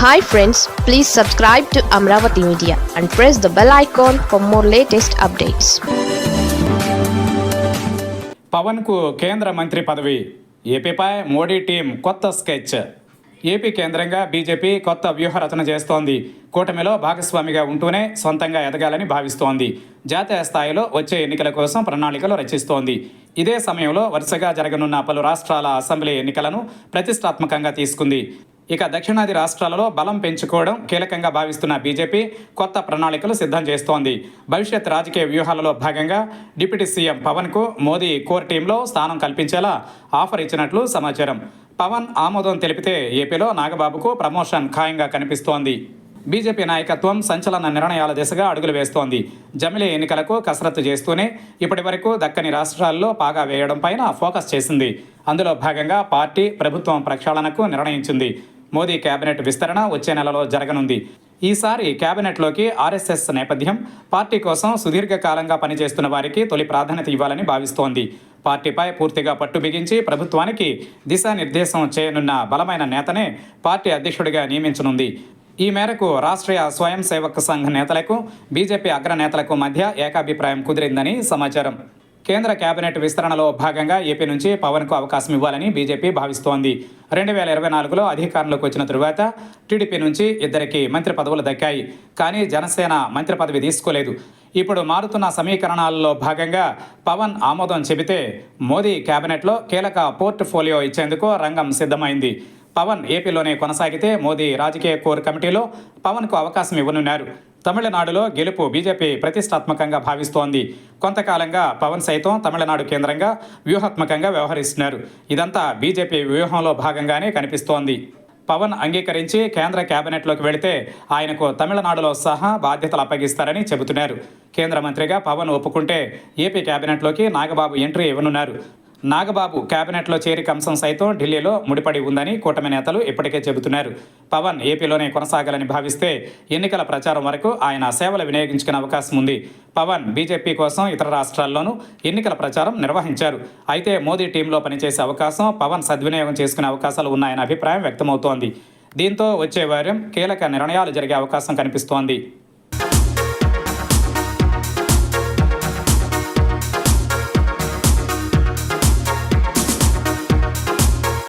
Hi friends, please subscribe to Amravati Media and press the bell icon for more latest updates. పవన్కు కేంద్ర మంత్రి పదవి. ఏపీపై Modi team కొత్త sketch. AP కేంద్రంగా BJP కొత్త వ్యూహరచన చేస్తోంది. కూటమిలో భాగస్వామిగా ఉంటూనే సొంతంగా ఎదగాలని భావిస్తోంది. జాతీయ స్థాయిలో వచ్చే ఎన్నికల కోసం ప్రణాళికలు రచిస్తోంది. ఇదే సమయంలో వరుసగా జరగనున్న పలు రాష్ట్రాల అసెంబ్లీ ఎన్నికలను ప్రతిష్టాత్మకంగా తీసుకుంది. ఇక దక్షిణాది రాష్ట్రాలలో బలం పెంచుకోవడం కీలకంగా భావిస్తున్న బీజేపీ కొత్త ప్రణాళికలు సిద్ధం చేస్తోంది. భవిష్యత్ రాజకీయ వ్యూహాలలో భాగంగా డిప్యూటీ సీఎం పవన్కు మోదీ కోర్ టీంలో స్థానం కల్పించేలా ఆఫర్ ఇచ్చినట్లు సమాచారం. పవన్ ఆమోదం తెలిపితే ఏపీలో నాగబాబుకు ప్రమోషన్ ఖాయంగా కనిపిస్తోంది. బీజేపీ నాయకత్వం సంచలన నిర్ణయాల దిశగా అడుగులు వేస్తోంది. జమిలీ ఎన్నికలకు కసరత్తు చేస్తూనే ఇప్పటి వరకు దక్కని రాష్ట్రాల్లో పాగా వేయడం పైన ఫోకస్ చేసింది. అందులో భాగంగా పార్టీ ప్రభుత్వం ప్రక్షాళనకు నిర్ణయించింది. మోదీ కేబినెట్ విస్తరణ వచ్చే నెలలో జరగనుంది. ఈసారి కేబినెట్లోకి ఆర్ఎస్ఎస్ నేపథ్యం, పార్టీ కోసం సుదీర్ఘకాలంగా పనిచేస్తున్న వారికి తొలి ప్రాధాన్యత ఇవ్వాలని భావిస్తోంది. పార్టీపై పూర్తిగా పట్టు బిగించి ప్రభుత్వానికి దిశానిర్దేశం చేయనున్న బలమైన నేతనే పార్టీ అధ్యక్షుడిగా నియమించనుంది. ఈ మేరకు రాష్ట్రీయ స్వయం సేవక్ సంఘ్ నేతలకు బీజేపీ అగ్రనేతలకు మధ్య ఏకాభిప్రాయం కుదిరిందని సమాచారం. కేంద్ర కేబినెట్ విస్తరణలో భాగంగా ఏపీ నుంచి పవన్కు అవకాశం ఇవ్వాలని బీజేపీ భావిస్తోంది. 2024లో అధికారంలోకి వచ్చిన తరువాత టీడీపీ నుంచి ఇద్దరికి మంత్రి పదవులు దక్కాయి. కానీ జనసేన మంత్రి పదవి తీసుకోలేదు. ఇప్పుడు మారుతున్న సమీకరణాలలో భాగంగా పవన్ ఆమోదం చెబితే మోదీ కేబినెట్లో కీలక పోర్ట్ఫోలియో ఇచ్చేందుకు రంగం సిద్ధమైంది. పవన్ ఏపీలోనే కొనసాగితే మోదీ రాజకీయ కోర్ కమిటీలో పవన్కు అవకాశం ఇవ్వనున్నారు. తమిళనాడులో గెలుపు బీజేపీ ప్రతిష్టాత్మకంగా భావిస్తోంది. కొంతకాలంగా పవన్ సైతం తమిళనాడు కేంద్రంగా వ్యూహాత్మకంగా వ్యవహరిస్తున్నారు. ఇదంతా బీజేపీ వ్యూహంలో భాగంగానే కనిపిస్తోంది. పవన్ అంగీకరించి కేంద్ర కేబినెట్లోకి వెళితే ఆయనకు తమిళనాడులో సహా బాధ్యతలు అప్పగిస్తారని చెబుతున్నారు. కేంద్ర మంత్రిగా పవన్ ఒప్పుకుంటే ఏపీ కేబినెట్లోకి నాగబాబు ఎంట్రీ ఇవ్వనున్నారు. నాగబాబు కేబినెట్లో చేరిక అంశం సైతం ఢిల్లీలో ముడిపడి ఉందని కూటమి నేతలు ఇప్పటికే చెబుతున్నారు. పవన్ ఏపీలోనే కొనసాగాలని భావిస్తే ఎన్నికల ప్రచారం వరకు ఆయన సేవలు వినియోగించుకునే అవకాశం ఉంది. పవన్ బీజేపీ కోసం ఇతర రాష్ట్రాల్లోనూ ఎన్నికల ప్రచారం నిర్వహించారు. అయితే మోదీ టీంలో పనిచేసే అవకాశం పవన్ సద్వినియోగం చేసుకునే అవకాశాలు ఉన్నాయన్న అభిప్రాయం వ్యక్తమవుతోంది. దీంతో వచ్చే వారం కీలక నిర్ణయాలు జరిగే అవకాశం కనిపిస్తోంది.